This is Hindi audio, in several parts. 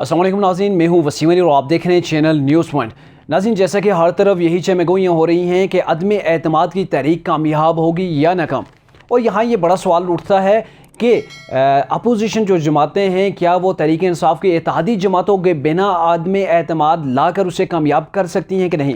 अस्सलाम वालेकुम नाज़रीन, मैं हूँ वसीम अली और आप देख रहे हैं चैनल न्यूज़ पॉइंट। नाज़रीन, जैसा कि हर तरफ यही चमगोइयाँ हो रही हैं कि अदम एतमाद की तहरीक कामयाब होगी या नाकाम। और यहाँ ये बड़ा सवाल उठता है कि अपोजिशन जो जमातें हैं, क्या वो तहरीक इंसाफ की इत्तेहादी जमातों के बिना अदम एतमाद ला कर उसे कामयाब कर सकती हैं कि नहीं।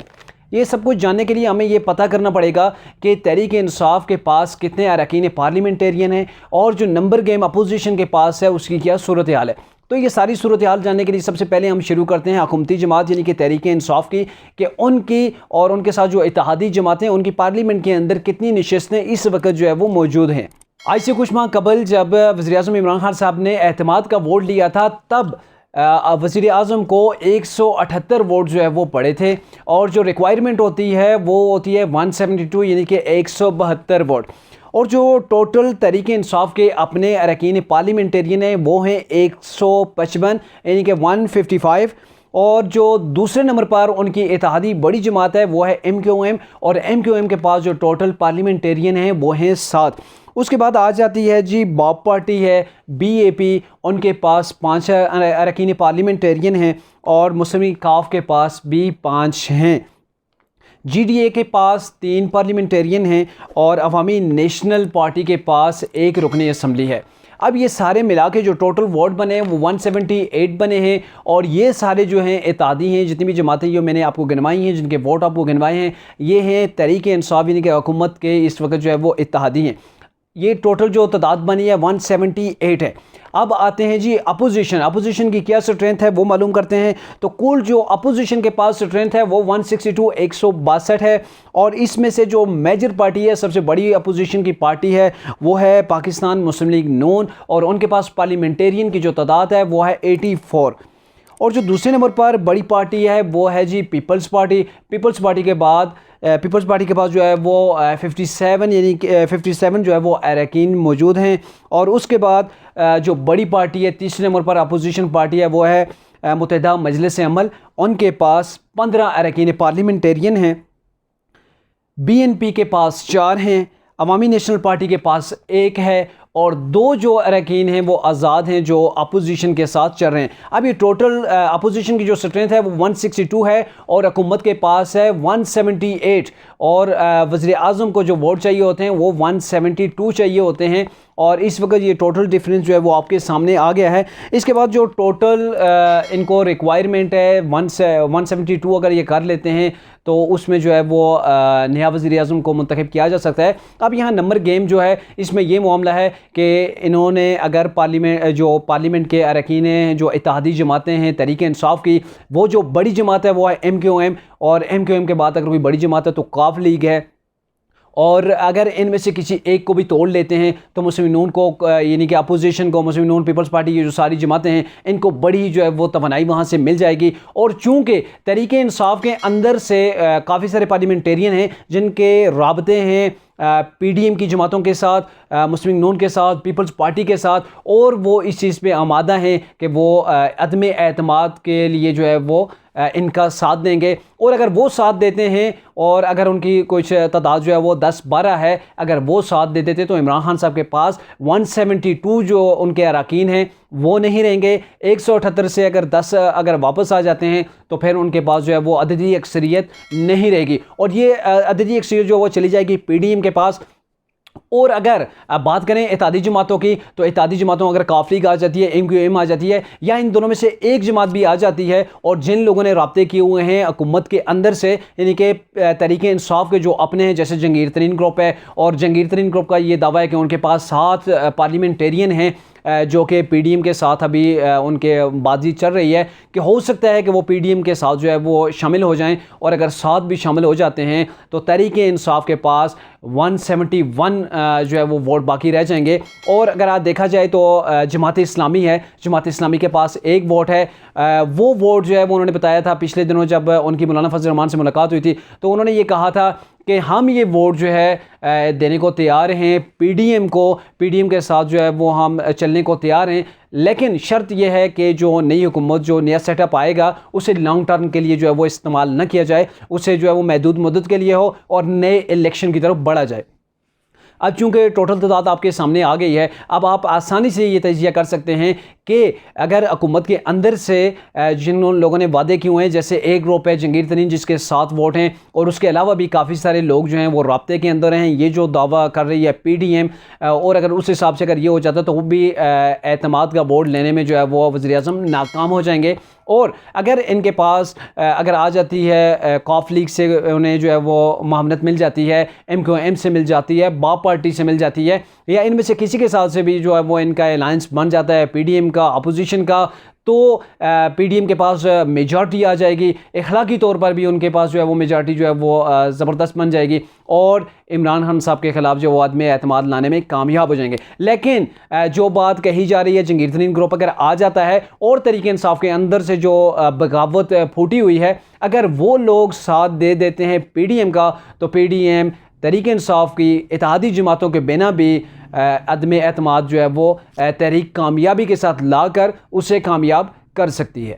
ये सब कुछ जानने के लिए हमें ये पता करना पड़ेगा कि तहरीक इंसाफ के पास कितने अरकान पार्लियामेंटेरियन हैं और जो नंबर गेम अपोजिशन के पास है उसकी क्या सूरत हाल है। तो ये सारी सूरत हाल जानने के लिए सबसे पहले हम शुरू करते हैं हुकूमती जमात यानी कि तहरीक इंसाफ की, कि उनकी और उनके साथ जो इत्तेहादी जमातें उनकी पार्लियामेंट के अंदर कितनी नशिस्तें इस वक्त जो है वो मौजूद हैं। आज से कुछ माह कबल जब वज़ीर-ए-आज़म इमरान खान साहब ने एतमाद का वोट लिया था, तब वज़ीर आज़म को 178 वोट जो है वो पड़े थे और जो रिक्वायरमेंट होती है वो होती है 172 यानी कि 172 वोट। और जो टोटल तहरीक इंसाफ के अपने अरकान पार्लियामेंटेरियन हैं वो हैं 155 यानी कि 155। और जो दूसरे नंबर पर उनकी इत्तेहादी बड़ी जमात है वो है MQM, और MQM के पास जो टोटल पार्लियामेंटेरियन हैं वो हैं 7। उसके बाद आ जाती है जी बॉब पार्टी है, BAP, उनके पास 5 अरकान पार्लियामेंटेरियन हैं और मुस्लिम लीग काफ के पास भी 5 हैं। GDA के पास 3 पार्लियामेंटेरियन हैं और अवामी नेशनल पार्टी के पास 1 रुकनी असम्बली है। अब ये सारे मिला के जो टोटल वोट बने हैं वो 178 बने हैं और ये सारे जो हैं इत्तेहादी हैं, जितनी भी जमातें जो मैंने आपको गिनवाई हैं, जिनके वोट आपको गिनवाए हैं, ये हैं तहरीक इंसाफ यानी कि हुकूमत के इस वक्त जो है वो इत्तेहादी हैं। ये टोटल जो तादाद बनी है 178 है। अब आते हैं जी अपोजिशन की क्या स्ट्रेंथ है वो मालूम करते हैं। तो कुल जो अपोजिशन के पास स्ट्रेंथ है वो 162 162 है और इसमें से जो मेजर पार्टी है, सबसे बड़ी अपोजिशन की पार्टी है वो है पाकिस्तान मुस्लिम लीग नून, और उनके पास पार्लियामेंटेरियन की जो तादाद है वो है 84। और जो दूसरे नंबर पर बड़ी पार्टी है वो है जी पीपल्स पार्टी के बाद पीपल्स पार्टी के पास जो है वो 57 यानी कि 57 जो है वो अरकान मौजूद हैं। और उसके बाद जो बड़ी पार्टी है, तीसरे नंबर पर अपोजिशन पार्टी है वो है मुत्तहिदा मजलिस अमल, उनके पास 15 अरकान पार्लियामेंटेरियन हैं। BNP के पास 4 हैं, अवामी नेशनल पार्टी के पास 1 है और 2 जो अरकान हैं वो आज़ाद हैं जो अपोजिशन के साथ चल रहे हैं। अब ये टोटल अपोजिशन की जो स्ट्रेंथ है वो 162 है और हुकूमत के पास है 178, और वज़ीर आज़म को जो वोट चाहिए होते हैं वो 172 चाहिए होते हैं। और इस वक्त ये टोटल डिफरेंस जो है वो आपके सामने आ गया है। इसके बाद जो टोटल इनको रिक्वायरमेंट है 172 अगर ये कर लेते हैं तो उसमें जो है वो नया वज़ीर आज़म को मुंतखब किया जा सकता है। अब यहाँ नंबर गेम जो है इसमें ये मामला है कि इन्होंने अगर पार्लियामेंट के अरकान जो इत्तेहादी जमातें हैं तहरीक इंसाफ की, वो जो बड़ी जमात है वो है MQM, और MQM के बाद अगर कोई बड़ी जमात है तो काफ लीग है, और अगर इनमें से किसी एक को भी तोड़ लेते हैं तो मुस्लिम नून को यानी कि अपोजिशन को, मुस्लिम नून पीपल्स पार्टी की जो सारी जमातें हैं इनको बड़ी जो है वो तवानाई वहाँ से मिल जाएगी। और चूँकि तहरीक इंसाफ के अंदर से काफ़ी सारे पार्लियामेंटेरियन हैं जिनके राबते हैं PDM की जमातों के साथ, मुस्लिम नून के साथ, पीपल्स पार्टी के साथ, और वो इस चीज़ पे आमादा हैं कि वो अदम एतमाद के लिए जो है वो इनका साथ देंगे। और अगर वो साथ देते हैं और अगर उनकी कुछ तादाद जो है वो 10-12 है, अगर वो साथ दे देते तो इमरान खान साहब के पास 172 जो उनके अरकान हैं वो नहीं रहेंगे। 178 से अगर 10 अगर वापस आ जाते हैं तो फिर उनके पास जो है वो अददी अक्सरियत नहीं रहेगी, और ये अददी अक्सरियत जो वो चली जाएगी PDM के पास। और अगर बात करें इत्तेहादी जमातों की, तो इत्तेहादी जमातों अगर काफ लीग आ जाती है, MQM आ जाती है, या इन दोनों में से एक जमात भी आ जाती है, और जिन लोगों ने राब्ते किए हुए हैं हुकूमत के अंदर से यानी कि तहरीक इंसाफ के जो अपने हैं, जैसे जंगीर तरीन ग्रुप है, और जंगीर तरीन ग्रुप का ये दावा है कि उनके पास 7 पार्लियामेंटेरियन हैं जो कि PDM के साथ अभी उनके बातचीत चल रही है कि हो सकता है कि वो PDM के साथ जो है वो शामिल हो जाएं, और अगर साथ भी शामिल हो जाते हैं तो तहरीक इंसाफ के पास 171 जो है वो वोट बाकी रह जाएंगे। और अगर आज देखा जाए तो जमात इस्लामी है, जमात इस्लामी के पास 1 वोट है। वो वोट जो है वो उन्होंने बताया था पिछले दिनों जब उनकी मौलाना फजल रहमान से मुलाकात हुई थी, तो उन्होंने ये कहा था कि हम ये वोट जो है देने को तैयार हैं PDM के साथ जो है वो हम चलने को तैयार हैं, लेकिन शर्त यह है कि जो नई हुकूमत जो नया सेटअप आएगा उसे लॉन्ग टर्म के लिए जो है वो इस्तेमाल न किया जाए, उसे जो है वो महदूद मुद्दत के लिए हो और नए इलेक्शन की तरफ बढ़ा जाए। अब चूंकि टोटल तादाद आपके सामने आ गई है, अब आप आसानी से ये तजिया कर सकते हैं कि अगर हुकूमत के अंदर से जिन लोगों ने वादे किए हुए हैं, जैसे एक ग्रुप है जंगीर तरीन जिसके 7 वोट हैं, और उसके अलावा भी काफ़ी सारे लोग जो हैं वो राब्ते के अंदर हैं, ये जो दावा कर रही है PDM, और अगर उस हिसाब से अगर ये हो जाता तो वो भी एतमाद का बोर्ड लेने में जो है वो वज़ीर-ए-आज़म नाकाम हो जाएंगे। और अगर इनके पास अगर आ जाती है कॉफ लीग से उन्हें जो है वो मामनत मिल जाती है, MQM से मिल जाती है, बाप पार्टी से मिल जाती है, या इनमें से किसी के साथ से भी जो है वो इनका अलायंस बन जाता है, PDM का, अपोजिशन का, तो PDM के पास मेजॉरिटी आ जाएगी, अखलाकी तौर पर भी उनके पास जो है वो मेजॉरिटी जो है वो ज़बरदस्त बन जाएगी, और इमरान खान साहब के ख़िलाफ़ जो वो आदमी एतमाद लाने में कामयाब हो जाएंगे। लेकिन जो बात कही जा रही है, जंगीर तरीन ग्रुप अगर आ जाता है और तरीके इंसाफ के अंदर से जो बगावत फूटी हुई है, अगर वो लोग साथ दे देते हैं PDM का, तो PDM तहरीक इंसाफ की इत्तेहादी जमातों के बिना भी अदम एतमाद जो है वो तहरीक कामयाबी के साथ ला कर उसे कामयाब कर सकती है।